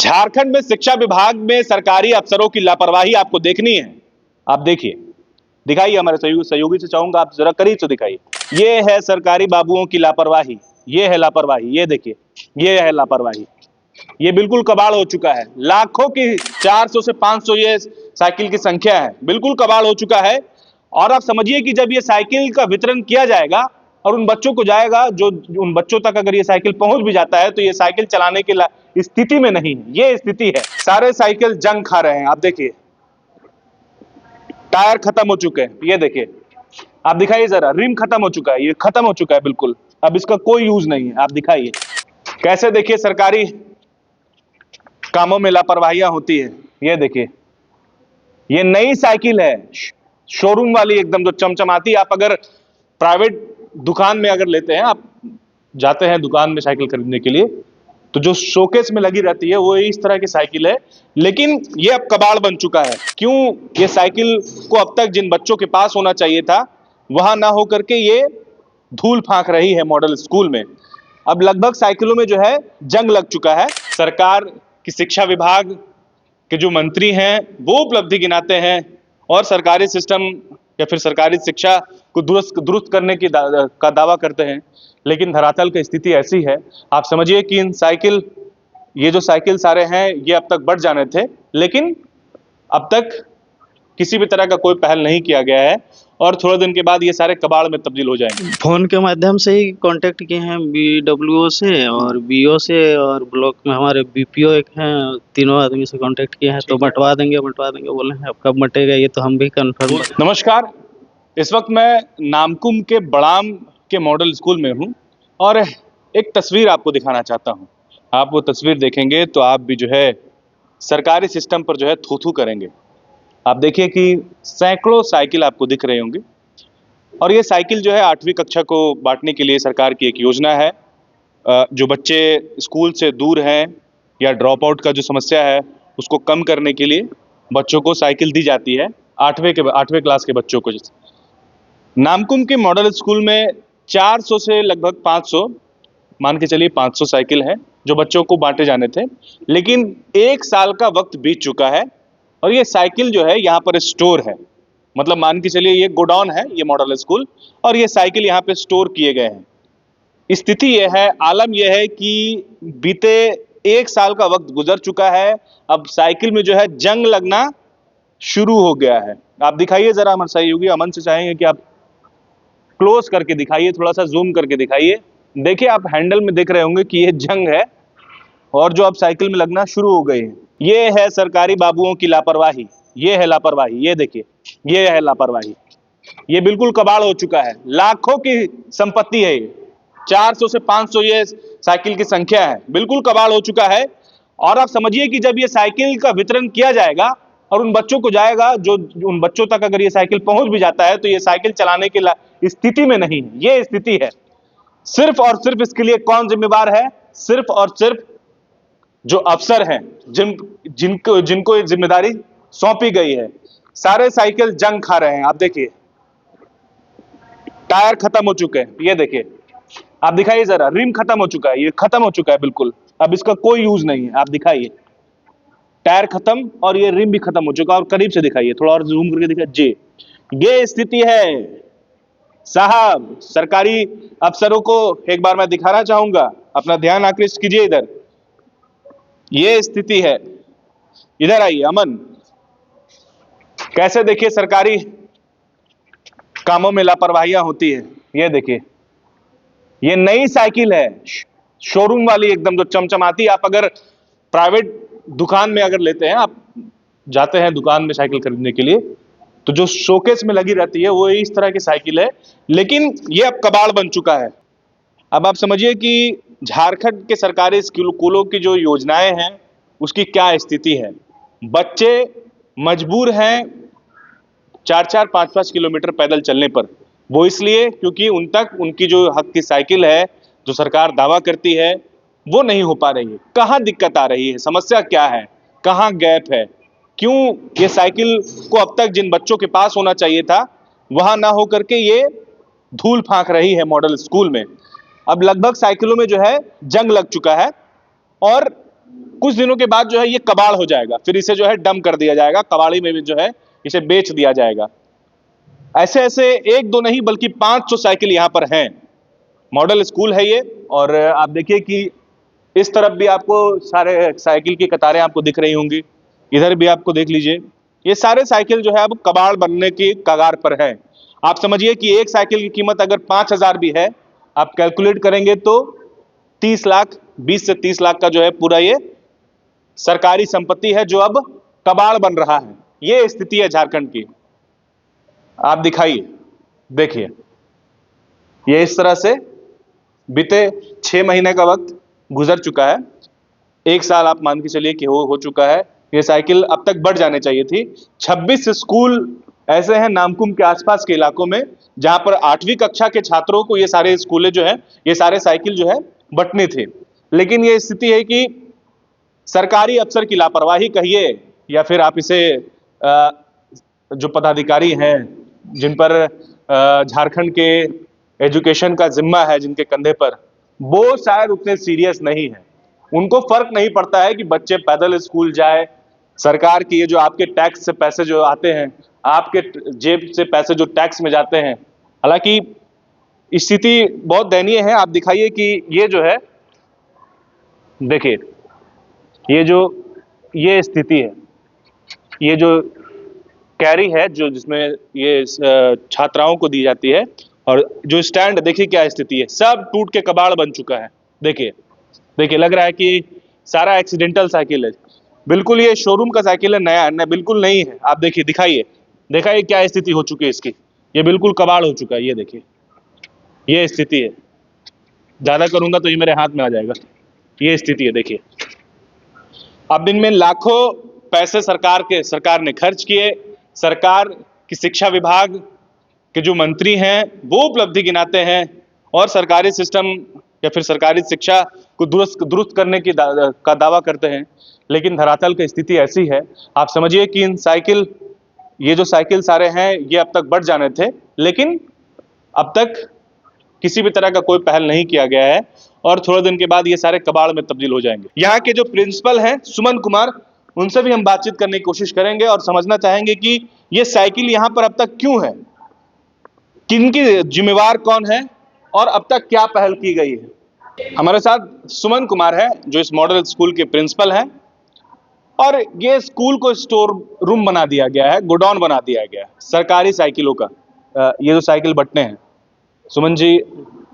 झारखंड में शिक्षा विभाग में सरकारी अफसरों की लापरवाही आपको देखनी है। आप देखिए, दिखाइए, हमारे सहयोगी से चाहूंगा आप जरा करीब से दिखाइए। ये है सरकारी बाबुओं की लापरवाही, ये है लापरवाही, ये देखिए, ये है लापरवाही। ये बिल्कुल कबाड़ हो चुका है। लाखों की 400 से 500 ये साइकिल की संख्या है, बिल्कुल कबाड़ हो चुका है। और आप समझिए कि जब ये साइकिल का वितरण किया जाएगा और उन बच्चों को जाएगा, जो उन बच्चों तक अगर ये साइकिल पहुंच भी जाता है तो ये साइकिल चलाने की स्थिति में नहीं है। ये स्थिति है, सारे साइकिल जंग खा रहे हैं। आप देखिए, टायर खत्म हो चुके हैं, ये देखिए, आप दिखाइए जरा, रिम खत्म हो चुका है, ये खत्म हो चुका है बिल्कुल, अब इसका कोई यूज नहीं है। आप दिखाइए कैसे, देखिए सरकारी कामों में लापरवाहियां होती है। ये देखिए, ये नई साइकिल है, शोरूम वाली एकदम, जो चमचमाती। आप अगर प्राइवेट दुकान में अगर लेते हैं, आप जाते हैं दुकान में साइकिल खरीदने के लिए, तो जो शोकेस में लगी रहती है वो इस तरह की साइकिल है। लेकिन ये अब कबाड़ बन चुका है। क्यों? ये साइकिल को अब तक जिन बच्चों के पास होना चाहिए था वहां ना हो करके ये धूल फांक रही है मॉडल स्कूल में। अब लगभग साइकिलों में जो है जंग लग चुका है। सरकार की शिक्षा विभाग के जो मंत्री हैं वो उपलब्धि गिनाते हैं और सरकारी सिस्टम या फिर सरकारी शिक्षा को दुरुस्त करने की का दावा करते हैं। लेकिन धरातल की स्थिति ऐसी है, आप समझिए कि ये जो साइकिल सारे हैं ये अब तक बढ़ जाने थे, लेकिन अब तक किसी भी तरह का कोई पहल नहीं किया गया है और थोड़े दिन के बाद ये सारे कबाड़ में तब्दील हो जाएंगे। फोन के माध्यम से ही कांटेक्ट किए हैं BWO से और BO से, और ब्लॉक में हमारे BPO एक हैं, तीनों आदमी से कांटेक्ट किए हैं। तो बंटवा देंगे बोले हैं। अब कब बंटेगा ये तो हम भी कंफर्म। नमस्कार, इस वक्त मैं नामकुम के बड़ाम के मॉडल स्कूल में हूँ और एक तस्वीर आपको दिखाना चाहता हूँ। आप वो तस्वीर देखेंगे तो आप भी जो है सरकारी सिस्टम पर जो है थू थू करेंगे। आप देखिए कि सैकड़ों साइकिल आपको दिख रहे होंगे और ये साइकिल जो है 8वीं कक्षा को बांटने के लिए सरकार की एक योजना है। जो बच्चे स्कूल से दूर हैं या ड्रॉप आउट का जो समस्या है उसको कम करने के लिए बच्चों को साइकिल दी जाती है, 8वें क्लास के बच्चों को। नामकुम के मॉडल स्कूल में 400 से लगभग 500, मान के चलिए 500 साइकिल हैं जो बच्चों को बांटे जाने थे। लेकिन 1 साल का वक्त बीत चुका है और ये साइकिल जो है यहाँ पर स्टोर है। मतलब मान के चलिए ये गोडाउन है, ये मॉडल स्कूल, और ये साइकिल यहाँ पे स्टोर किए गए हैं। स्थिति ये है, आलम यह है कि बीते 1 साल का वक्त गुजर चुका है, अब साइकिल में जो है जंग लगना शुरू हो गया है। आप दिखाइए जरा, हमारे सहयोगी अमन से चाहेंगे कि आप क्लोज करके दिखाइए, थोड़ा सा जूम करके दिखाइए। देखिए, आप हैंडल में देख रहे होंगे कि ये जंग है और जो अब साइकिल में लगना शुरू हो गए हैं। ये है सरकारी बाबुओं की लापरवाही, ये है लापरवाही, ये देखिए, ये है लापरवाही। ये बिल्कुल कबाड़ हो चुका है। लाखों की संपत्ति है ये, 400 से 500 ये साइकिल की संख्या है, बिल्कुल कबाड़ हो चुका है। और आप समझिए कि जब ये साइकिल का वितरण किया जाएगा और उन बच्चों को जाएगा, जो उन बच्चों तक अगर ये साइकिल पहुंच भी जाता है तो ये साइकिल चलाने की स्थिति में नहीं है। ये स्थिति है। सिर्फ और सिर्फ इसके लिए कौन जिम्मेवार है? सिर्फ और सिर्फ जो अफसर हैं, जिनको ये जिम्मेदारी सौंपी गई है। सारे साइकिल जंग खा रहे हैं। आप देखिए, टायर खत्म हो चुके हैं, ये देखिए, आप दिखाइए जरा, रिम खत्म हो चुका है, ये खत्म हो चुका है बिल्कुल, अब इसका कोई यूज नहीं है। आप दिखाइए, टायर खत्म और ये रिम भी खत्म हो चुका है। और करीब से दिखाइए, थोड़ा और जूम करके दिखाइए जी, ये स्थिति है साहब। सरकारी अफसरों को एक बार मैं दिखाना चाहूंगा, अपना ध्यान आकृष्ट कीजिए इधर। ये स्थिति है, इधर आइए अमन। कैसे, देखिए सरकारी कामों में लापरवाहियां होती है। ये देखिए, ये नई साइकिल है, शोरूम वाली एकदम, जो चमचमाती। आप अगर प्राइवेट दुकान में अगर लेते हैं, आप जाते हैं दुकान में साइकिल खरीदने के लिए, तो जो शोकेस में लगी रहती है वो इस तरह की साइकिल है। लेकिन ये अब कबाड़ बन चुका है। अब आप समझिए कि झारखंड के सरकारी स्कूलों की जो योजनाएं हैं उसकी क्या स्थिति है। बच्चे मजबूर हैं 4-4, 5-5 किलोमीटर पैदल चलने पर। वो इसलिए क्योंकि उन तक उनकी जो हक की साइकिल है, जो सरकार दावा करती है, वो नहीं हो पा रही है। कहाँ दिक्कत आ रही है? समस्या क्या है? कहाँ गैप है? क्यों ये साइकिल को अब तक जिन बच्चों के पास होना चाहिए था वहां ना हो करके ये धूल फांक रही है मॉडल स्कूल में। अब लगभग साइकिलों में जो है जंग लग चुका है और कुछ दिनों के बाद जो है ये कबाड़ हो जाएगा, फिर इसे जो है डंप कर दिया जाएगा, कबाड़ी में भी जो है इसे बेच दिया जाएगा। ऐसे ऐसे एक दो नहीं बल्कि 500 साइकिल यहाँ पर हैं। मॉडल स्कूल है ये, और आप देखिए कि इस तरफ भी आपको सारे साइकिल की कतारें आपको दिख रही होंगी, इधर भी आपको देख लीजिए, ये सारे साइकिल जो है अब कबाड़ बनने की कगार पर है। आप समझिए कि एक साइकिल की कीमत अगर 5,000 भी है, आप कैलकुलेट करेंगे तो 30 लाख, 20 से 30 लाख का जो है पूरा ये सरकारी संपत्ति है जो अब कबाड़ बन रहा है। ये स्थिति है झारखंड की। आप दिखाइए, देखिए, ये इस तरह से बीते 6 महीने का वक्त गुजर चुका है, 1 साल आप मान के चलिए कि हो चुका है। ये साइकिल अब तक बढ़ जाने चाहिए थी। 26 स्कूल ऐसे हैं नामकुम के आसपास के इलाकों में जहां पर 8वीं कक्षा के छात्रों को ये सारे स्कूलें जो है, ये सारे साइकिल जो है बंटने थे। लेकिन ये स्थिति है कि सरकारी अफसर की लापरवाही कहिए या फिर आप इसे जो पदाधिकारी हैं जिन पर झारखंड के एजुकेशन का जिम्मा है जिनके कंधे पर, वो शायद उतने सीरियस नहीं है। उनको फर्क नहीं पड़ता है कि बच्चे पैदल स्कूल जाए, सरकार की ये जो आपके टैक्स से पैसे जो आते हैं, आपके जेब से पैसे जो टैक्स में जाते हैं। हालांकि स्थिति बहुत दयनीय है। आप दिखाइए कि ये जो है, देखिए, ये स्थिति है, ये जो कैरी है जो जिसमें ये छात्राओं को दी जाती है, और जो स्टैंड देखिए क्या स्थिति है, सब टूट के कबाड़ बन चुका है। देखिए लग रहा है कि सारा एक्सीडेंटल साइकिल है, बिल्कुल ये शोरूम का साइकिल है, नया है, बिल्कुल नहीं है। आप देखिए, दिखाइए क्या स्थिति हो चुकी है इसकी, ये बिल्कुल कबाड़ हो चुका है। ये देखिए, ये स्थिति है, ज्यादा करूंगा तो ये मेरे हाथ में आ जाएगा। ये स्थिति है, देखिए। अब इनमें लाखों पैसे सरकार ने खर्च किए। सरकार की शिक्षा विभाग के जो मंत्री हैं वो उपलब्धि गिनाते हैं और सरकारी सिस्टम या फिर सरकारी शिक्षा को दुरुस्त करने की का दावा करते हैं, लेकिन धरातल की स्थिति ऐसी है। आप समझिए कि ये जो साइकिल सारे हैं ये अब तक बढ़ जाने थे, लेकिन अब तक किसी भी तरह का कोई पहल नहीं किया गया है और थोड़े दिन के बाद ये सारे कबाड़ में तब्दील हो जाएंगे। यहाँ के जो प्रिंसिपल हैं सुमन कुमार, उनसे भी हम बातचीत करने की कोशिश करेंगे और समझना चाहेंगे कि ये साइकिल यहाँ पर अब तक क्यों है, किनकी जिम्मेवार कौन है और अब तक क्या पहल की गई है। हमारे साथ सुमन कुमार है जो इस मॉडल स्कूल के प्रिंसिपल हैं, और ये स्कूल को स्टोर रूम बना दिया गया है, गोडाउन बना दिया गया है सरकारी साइकिलों का। ये जो साइकिल बंटने हैं, सुमन जी,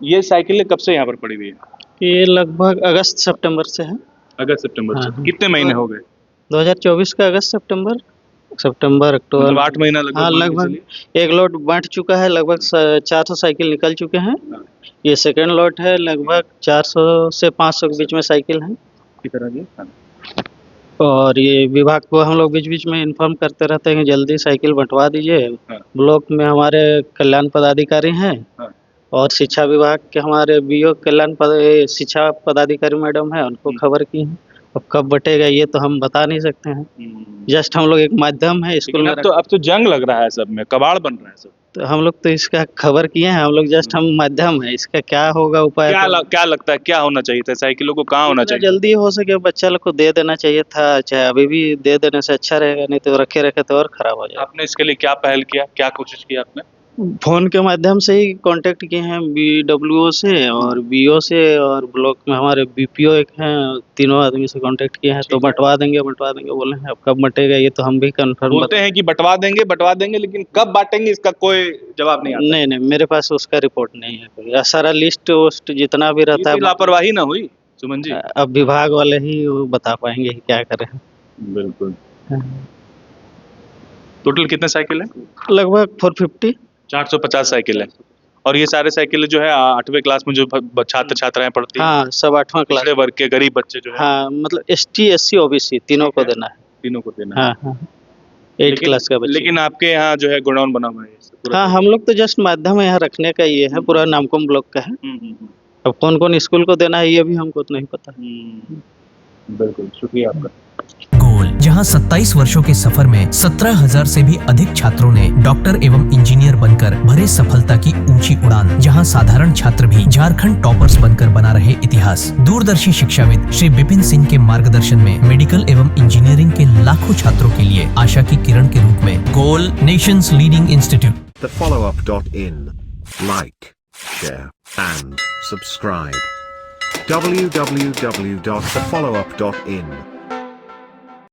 ये साइकिल कब से यहाँ पर पड़ी हुई है? ये लगभग अगस्त सितंबर से है। अगस्त सितंबर से? हाँ। कितने महीने हो गए? 2024 का अगस्त सितंबर अक्टूबर, मतलब 8 महीना लगभग। हाँ, लगभग एक लॉट बंट चुका है, लगभग 400 साइकिल निकल चुके हैं। ये सेकंड लॉट है, लगभग 400 से 500 के बीच में साइकिल हैं। की तरह जी। और ये विभाग को हम लोग बीच बीच में इन्फॉर्म करते रहते हैं कि जल्दी साइकिल बंटवा दीजिए। हाँ। ब्लॉक में हमारे कल्याण पदाधिकारी हैं। हाँ। और शिक्षा विभाग के हमारे बीओ शिक्षा पदाधिकारी मैडम है, उनको खबर की है। अब कब बटेगा ये तो हम बता नहीं सकते हैं, जस्ट हम लोग एक माध्यम है स्कूल में। अब तो जंग लग रहा है, सब में कबाड़ बन रहा है सब। तो हम लोग तो इसका खबर किए हैं, हम लोग जस्ट हम माध्यम है, इसका क्या होगा उपाय। क्या लगता है क्या होना चाहिए था साइकिलों को, कहाँ होना चाहिए? जल्दी हो सके बच्चा लोग को दे देना चाहिए था, चाहे अभी भी दे देने से अच्छा रहेगा, नहीं तो रखे तो और खराब हो जाएगा। आपने इसके लिए क्या पहल किया, क्या कोशिश की आपने? फोन के माध्यम से ही कांटेक्ट किए हैं BWO से और BO से, और ब्लॉक में हमारे BPO एक हैं, तीनों आदमी से कांटेक्ट किए हैं। तो बंटवा देंगे बोले हैं। अब कब बटेगा ये तो हम भी कंफर्म बोलते हैं कि बंटवा देंगे, लेकिन कब बांटेंगे इसका कोई जवाब नहीं आता। नहीं, मेरे पास उसका रिपोर्ट नहीं है कोई। सारा लिस्ट वोस्ट जितना भी रहता है, लापरवाही ना हुई सुमन जी? अब विभाग वाले ही वो बता पाएंगे कि क्या करें। बिल्कुल। टोटल कितने साइकिल है? लगभग 450 साइकिल है। और ये सारे साइकिल जो है 8वीं क्लास में जो छात्र छात्राएं पढ़ती हैं, हाँ, सब 8वां क्लास पिछड़े वर्ग के गरीब बच्चे जो है, हाँ, मतलब ST SC OBC तीनों को देना है। तीनों को देना है। हाँ, 8 क्लास का बच्चा। लेकिन आपके यहाँ जो है गोडाउन बना हुआ है? हाँ, हम लोग तो जस्ट माध्यम यहाँ रखने का ये है, पूरा नामकुम ब्लॉक का है। अब कौन स्कूल को देना है ये भी हमको तो नहीं पता। बिल्कुल, शुक्रिया आपका। गोल, जहां 27 वर्षों के सफर में 17,000 से भी अधिक छात्रों ने डॉक्टर एवं इंजीनियर बनकर भरे सफलता की ऊंची उड़ान, जहां साधारण छात्र भी झारखंड टॉपर्स बनकर बना रहे इतिहास। दूरदर्शी शिक्षाविद श्री विपिन सिंह के मार्गदर्शन में मेडिकल एवं इंजीनियरिंग के लाखों छात्रों के लिए आशा की किरण के रूप में गोल, nation's leading institute. thefollowup.in. Like, share, and subscribe. www.thefollowup.in